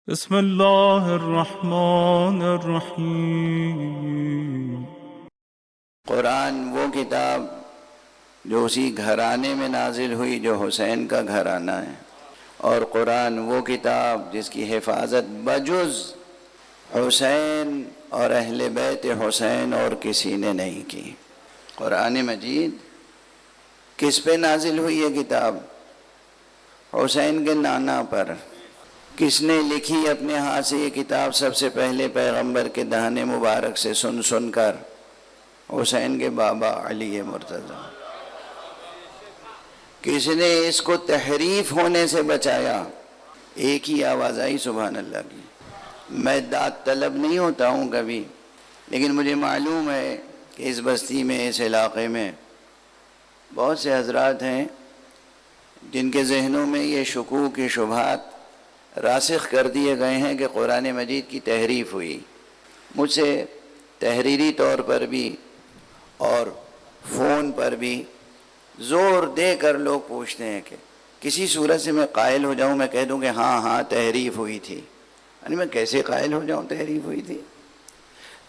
بسم اللہ الرحمن الرحیم۔ قرآن وہ کتاب جو اسی گھرانے میں نازل ہوئی جو حسین کا گھرانہ ہے، اور قرآن وہ کتاب جس کی حفاظت بجز حسین اور اہل بیت حسین اور کسی نے نہیں کی۔ قرآن مجید کس پہ نازل ہوئی یہ کتاب؟ حسین کے نانا پر۔ کس نے لکھی اپنے ہاتھ سے یہ کتاب؟ سب سے پہلے پیغمبر کے دہن مبارک سے سن کر حسین کے بابا علی مرتضیٰ۔ کس نے اس کو تحریف ہونے سے بچایا؟ ایک ہی آواز آئی سبحان اللہ کی۔ میں داد طلب نہیں ہوتا ہوں کبھی، لیکن مجھے معلوم ہے کہ اس بستی میں، اس علاقے میں بہت سے حضرات ہیں جن کے ذہنوں میں یہ شکوک کی شبہات راسخ کر دیے گئے ہیں کہ قرآن مجید کی تحریف ہوئی۔ مجھ سے تحریری طور پر بھی اور فون پر بھی زور دے کر لوگ پوچھتے ہیں کہ کسی صورت سے میں قائل ہو جاؤں، میں کہہ دوں کہ ہاں تحریف ہوئی تھی۔ یعنی میں کیسے قائل ہو جاؤں تحریف ہوئی تھی؟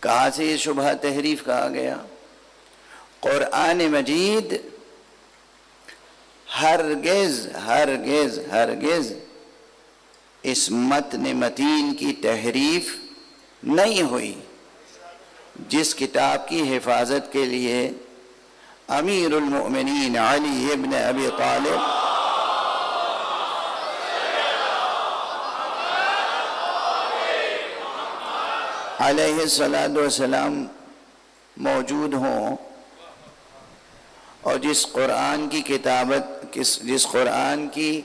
کہاں سے یہ شبہ تحریف کہا گیا؟ قرآن مجید ہرگز ہرگز ہرگز اس متن متین کی تحریف نہیں ہوئی جس کتاب کی حفاظت کے لیے امیر المؤمنین علی ابن ابی طالب علیہ السلام موجود ہوں، اور جس قرآن کی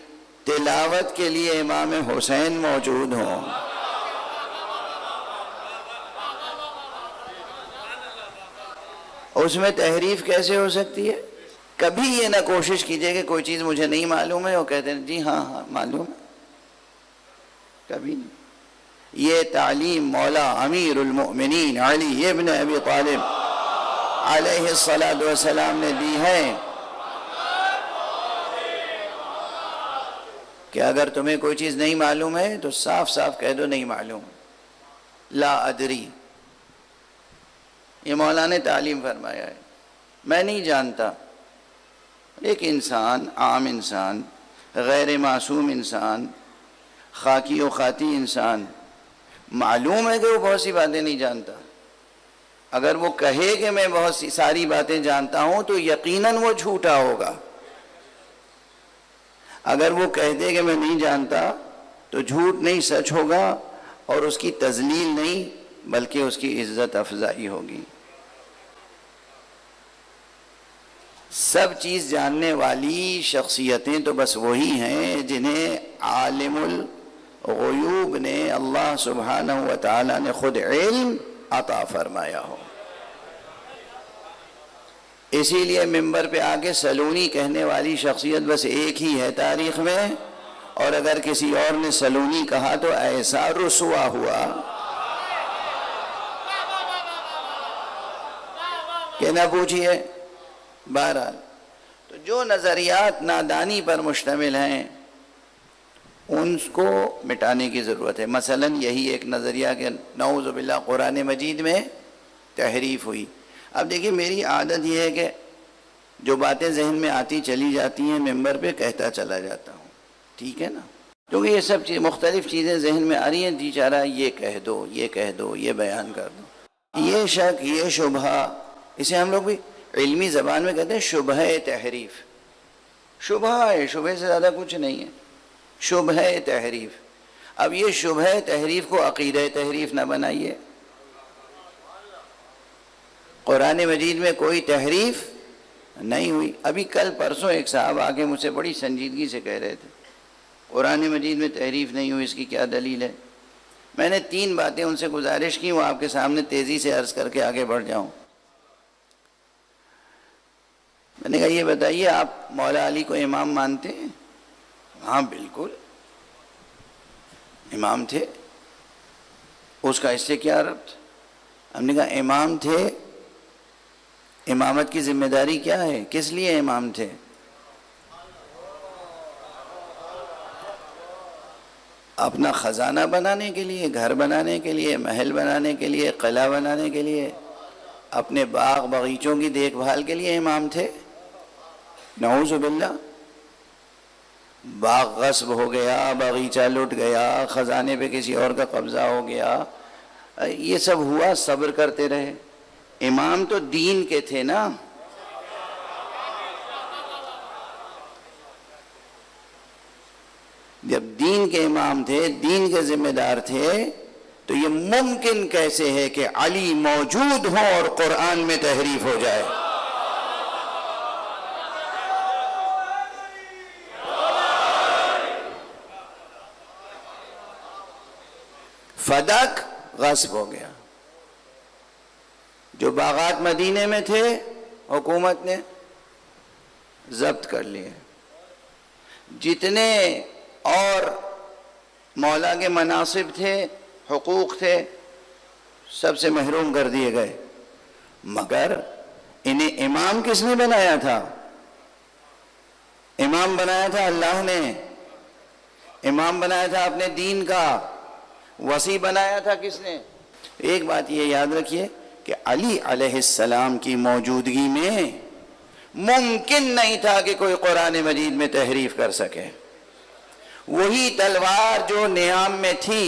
تلاوت کے لیے امام حسین موجود ہوں۔ اس میں تحریف کیسے ہو سکتی ہے؟ کبھی یہ نہ کوشش کیجئے کہ کوئی چیز مجھے نہیں معلوم ہے اور کہتے ہیں جی ہاں معلوم ہے۔ کبھی نہیں۔ یہ تعلیم مولا امیر المؤمنین علی ابن ابی طالب علیہ السلام نے دی ہے کہ اگر تمہیں کوئی چیز نہیں معلوم ہے تو صاف صاف کہہ دو نہیں معلوم، لا ادری۔ یہ مولا نے تعلیم فرمایا ہے، میں نہیں جانتا۔ ایک انسان، عام انسان، غیر معصوم انسان، خاکی و خاتی انسان، معلوم ہے کہ وہ بہت سی باتیں نہیں جانتا۔ اگر وہ کہے کہ میں بہت سی ساری باتیں جانتا ہوں تو یقیناً وہ جھوٹا ہوگا۔ اگر وہ کہہ دے کہ میں نہیں جانتا تو جھوٹ نہیں سچ ہوگا، اور اس کی تذلیل نہیں بلکہ اس کی عزت افزائی ہوگی۔ سب چیز جاننے والی شخصیتیں تو بس وہی ہیں جنہیں عالم الغیوب نے، اللہ سبحانہ و تعالی نے خود علم عطا فرمایا ہو۔ اسی لیے ممبر پہ آگے سلونی کہنے والی شخصیت بس ایک ہی ہے تاریخ میں، اور اگر کسی اور نے سلونی کہا تو ایسا رسوا ہوا کہ نہ پوچھئے۔ بہرحال تو جو نظریات نادانی پر مشتمل ہیں ان کو مٹانے کی ضرورت ہے۔ مثلا یہی ایک نظریہ کہ نعوذ باللہ قرآن مجید میں تحریف ہوئی۔ اب دیکھیے میری عادت یہ ہے کہ جو باتیں ذہن میں آتی چلی جاتی ہیں ممبر پہ کہتا چلا جاتا ہوں، ٹھیک ہے نا؟ کیونکہ یہ سب مختلف چیزیں ذہن میں آ رہی ہیں، جی چاہ رہا یہ کہہ دو، یہ کہہ دو، یہ بیان کر دو۔ یہ شک، یہ شبہ، اسے ہم لوگ بھی علمی زبان میں کہتے ہیں شبہ تحریف۔ شبہ ہے، شبہ سے زیادہ کچھ نہیں ہے، شبہ تحریف۔ اب یہ شبہ تحریف کو عقیدہ تحریف نہ بنائیے۔ قرآن مجید میں کوئی تحریف نہیں ہوئی۔ ابھی کل پرسوں ایک صاحب آگے مجھ سے بڑی سنجیدگی سے کہہ رہے تھے قرآن مجید میں تحریف نہیں ہوئی، اس کی کیا دلیل ہے؟ میں نے 3 باتیں ان سے گزارش کی، وہ آپ کے سامنے تیزی سے عرض کر کے آگے بڑھ جاؤں۔ میں نے کہا یہ بتائیے آپ مولا علی کو امام مانتے ہیں؟ ہاں بالکل امام تھے، اس کا اس سے کیا ربط؟ ہم نے کہا امام تھے، امامت کی ذمہ داری کیا ہے؟ کس لیے امام تھے؟ اپنا خزانہ بنانے کے لیے، گھر بنانے کے لیے، محل بنانے کے لیے، قلعہ بنانے کے لیے، اپنے باغ باغیچوں کی دیکھ بھال کے لیے امام تھے؟ نعوذ باللہ۔ باغ غصب ہو گیا، باغیچہ لٹ گیا، خزانے پہ کسی اور کا قبضہ ہو گیا، یہ سب ہوا، صبر کرتے رہے۔ امام تو دین کے تھے نا، جب دین کے امام تھے، دین کے ذمہ دار تھے، تو یہ ممکن کیسے ہے کہ علی موجود ہوں اور قرآن میں تحریف ہو جائے؟ فدق غصب ہو گیا، جو باغات مدینے میں تھے حکومت نے ضبط کر لیے، جتنے اور مولا کے مناصب تھے، حقوق تھے، سب سے محروم کر دیے گئے۔ مگر انہیں امام کس نے بنایا تھا؟ امام بنایا تھا اللہ نے، امام بنایا تھا اپنے دین کا، وصی بنایا تھا کس نے؟ ایک بات یہ یاد رکھیے کہ علی علیہ السلام کی موجودگی میں ممکن نہیں تھا کہ کوئی قرآن مجید میں تحریف کر سکے۔ وہی تلوار جو نیام میں تھی،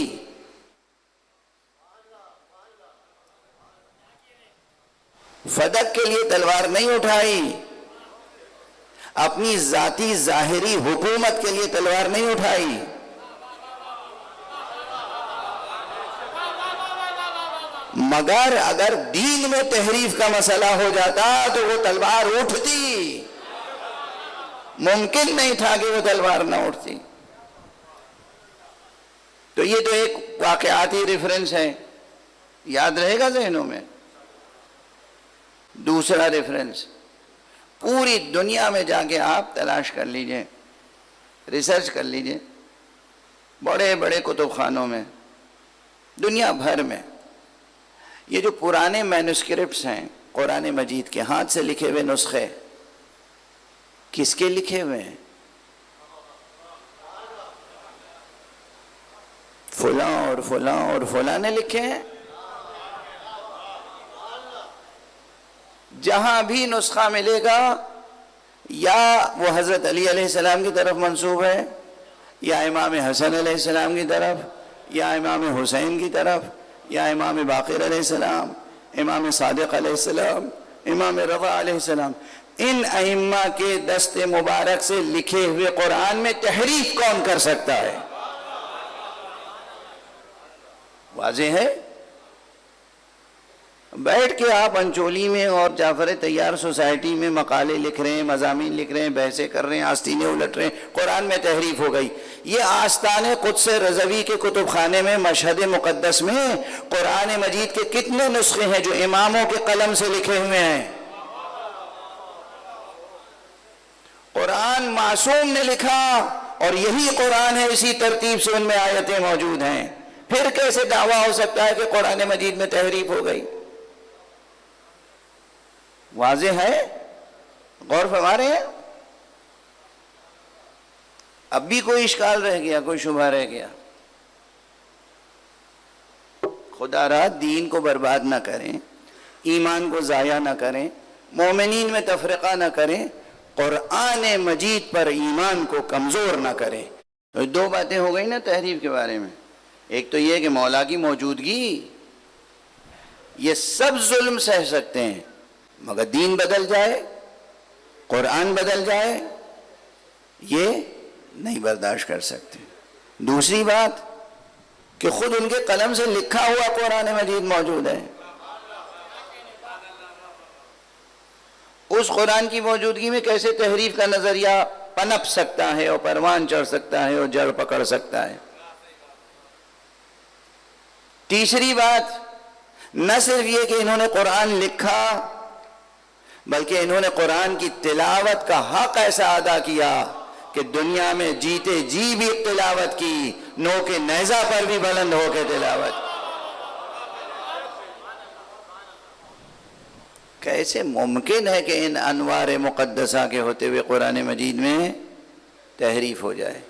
فدق کے لیے تلوار نہیں اٹھائی، اپنی ذاتی ظاہری حکومت کے لیے تلوار نہیں اٹھائی، مگر اگر دین میں تحریف کا مسئلہ ہو جاتا تو وہ تلوار اٹھتی، ممکن نہیں تھا کہ وہ تلوار نہ اٹھتی۔ تو یہ تو ایک واقعاتی ریفرنس ہے، یاد رہے گا ذہنوں میں۔ دوسرا ریفرنس، پوری دنیا میں جا کے آپ تلاش کر لیجئے، ریسرچ کر لیجئے، بڑے بڑے کتب خانوں میں، دنیا بھر میں، یہ جو پرانے مینوسکرپٹس ہیں قرآن مجید کے، ہاتھ سے لکھے ہوئے نسخے، کس کے لکھے ہوئے ہیں؟ فلاں اور فلاں اور فلاں نے لکھے ہیں۔ جہاں بھی نسخہ ملے گا یا وہ حضرت علی علیہ السلام کی طرف منسوب ہے، یا امام حسن علیہ السلام کی طرف، یا امام حسین کی طرف، یا امام باقر علیہ السلام، امام صادق علیہ السلام، امام رضا علیہ السلام، ان ائمہ کے دست مبارک سے لکھے ہوئے قرآن میں تحریف کون کر سکتا ہے؟ واضح ہے۔ بیٹھ کے آپ انچولی میں اور جعفر طیار سوسائٹی میں مقالے لکھ رہے ہیں، مضامین لکھ رہے ہیں، بحثیں کر رہے ہیں، آستینیں الٹ رہے ہیں، قرآن میں تحریف ہو گئی۔ یہ آستان قدس رضوی کے کتب خانے میں، مشہد مقدس میں قرآن مجید کے کتنے نسخے ہیں جو اماموں کے قلم سے لکھے ہوئے ہیں؟ قرآن معصوم نے لکھا اور یہی قرآن ہے، اسی ترتیب سے ان میں آیتیں موجود ہیں، پھر کیسے دعویٰ ہو سکتا ہے کہ قرآن مجید میں تحریف ہو گئی؟ واضح ہے، غور فرما رہے ہیں؟ اب بھی کوئی اشکال رہ گیا، کوئی شبہ رہ گیا؟ خدا را دین کو برباد نہ کریں، ایمان کو ضائع نہ کریں، مومنین میں تفرقہ نہ کریں، قرآن مجید پر ایمان کو کمزور نہ کریں۔ تو دو باتیں ہو گئی نا تحریف کے بارے میں۔ ایک تو یہ کہ مولا کی موجودگی، یہ سب ظلم سہ سکتے ہیں، مگر دین بدل جائے، قرآن بدل جائے، یہ نہیں برداشت کر سکتے۔ دوسری بات کہ خود ان کے قلم سے لکھا ہوا قرآن مجید موجود ہے، اس قرآن کی موجودگی میں کیسے تحریف کا نظریہ پنپ سکتا ہے اور پروان چڑھ سکتا ہے اور جڑ پکڑ سکتا ہے؟ تیسری بات، نہ صرف یہ کہ انہوں نے قرآن لکھا، بلکہ انہوں نے قرآن کی تلاوت کا حق ایسا ادا کیا کہ دنیا میں جیتے جی بھی تلاوت کی، نو کے نیزہ پر بھی بلند ہو کے تلاوت۔ کیسے ممکن ہے کہ ان انوار مقدسہ کے ہوتے ہوئے قرآن مجید میں تحریف ہو جائے؟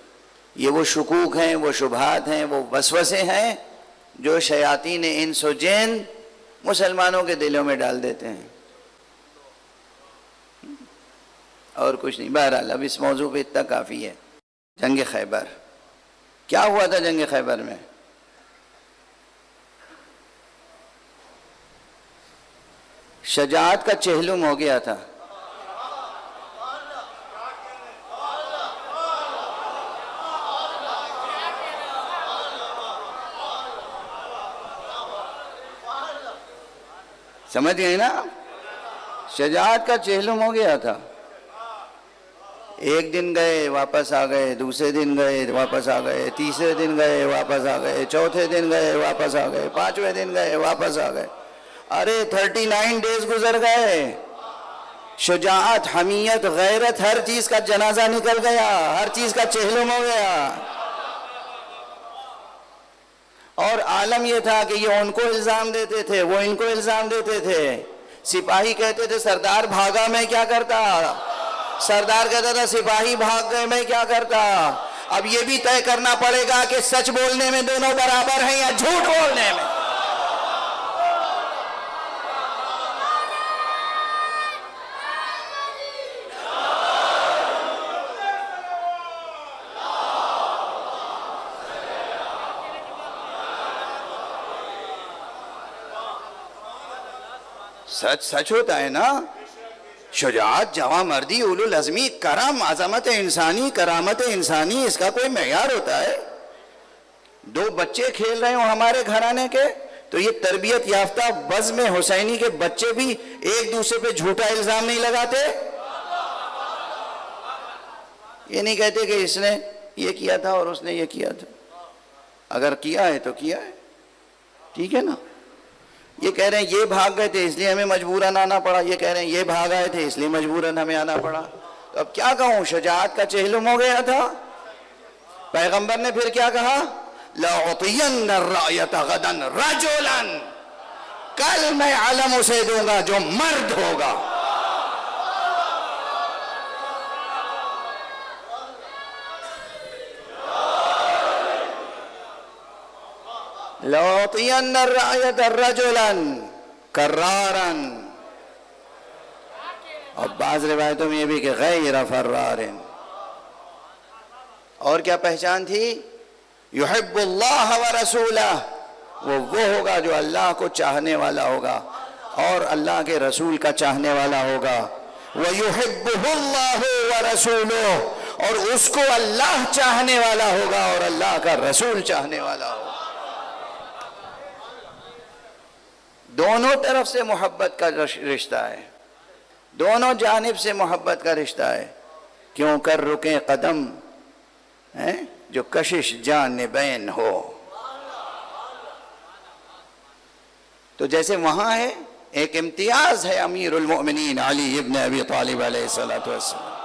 یہ وہ شکوک ہیں، وہ شبہات ہیں، وہ وسوسے ہیں جو شیاطین انس و جن مسلمانوں کے دلوں میں ڈال دیتے ہیں، اور کچھ نہیں۔ بہرحال اب اس موضوع پہ اتنا کافی ہے۔ جنگ خیبر، کیا ہوا تھا جنگ خیبر میں؟ شجاعت کا چہلم ہو گیا تھا۔ سمجھ گئے نا؟ شجاعت کا چہلم ہو گیا تھا۔ ایک دن گئے واپس آ گئے، دوسرے دن گئے واپس آ گئے، تیسرے دن گئے واپس آ گئے، چوتھے دن گئے واپس آ گئے، پانچویں دن گئے واپس آ گئے۔ ارے 39 ڈیز گزر گئے۔ شجاعت، حمیت، غیرت، ہر چیز کا جنازہ نکل گیا، ہر چیز کا چہلم ہو گیا۔ اور عالم یہ تھا کہ یہ ان کو الزام دیتے تھے، وہ ان کو الزام دیتے تھے۔ سپاہی کہتے تھے سردار بھاگا میں کیا کرتا، سردار کہتا تھا سپاہی بھاگ گئے میں کیا کرتا۔ اب یہ بھی طے کرنا پڑے گا کہ سچ بولنے میں دونوں برابر ہیں یا جھوٹ بولنے میں۔ سچ سچ ہوتا ہے نا۔ شجاعت، جواں مردی، اولو العزمی، کرم، عظمت انسانی، کرامت انسانی، اس کا کوئی معیار ہوتا ہے؟ دو بچے کھیل رہے ہوں ہمارے گھرانے کے تو یہ تربیت یافتہ بزم حسینی کے بچے بھی ایک دوسرے پہ جھوٹا الزام نہیں لگاتے؟ یہ نہیں کہتے کہ اس نے یہ کیا تھا اور اس نے یہ کیا تھا۔ اگر کیا ہے تو کیا ہے، ٹھیک ہے نا۔ یہ کہہ رہے ہیں یہ بھاگ گئے تھے اس لیے ہمیں مجبوراً آنا پڑا، یہ کہہ رہے ہیں یہ بھاگ آئے تھے اس لیے مجبوراً ہمیں آنا پڑا۔ تو اب کیا کہوں، شجاعت کا چہلم ہو گیا تھا۔ پیغمبر نے پھر کیا کہا؟ لَأُعْطِيَنَّ الرَّأْيَةَ غَدًا رَجُلًا، کل میں علم اسے دوں گا جو مرد ہوگا۔ لَأُعْطِيَنَّ الرَّأْيَةَ رَجُلًا كَرَّارًا، اور بعض روایتوں میں یہ بھی کہ غیر فرار۔ اور کیا پہچان تھی؟ یحب اللہ ورسولہ، وہ ہوگا جو اللہ کو چاہنے والا ہوگا اور اللہ کے رسول کا چاہنے والا ہوگا۔ وَيُحِبُّهُ اللَّهُ وَرَسُولُهُ، اور اس کو اللہ چاہنے والا ہوگا اور اللہ کا رسول چاہنے والا ہوگا۔ دونوں طرف سے محبت کا رشتہ ہے، دونوں جانب سے محبت کا رشتہ ہے۔ کیوں کر رکیں قدم جو کشش جانبین ہو۔ تو جیسے وہاں ہے ایک امتیاز ہے امیر المؤمنین علی ابن ابی طالب علیہ السلام۔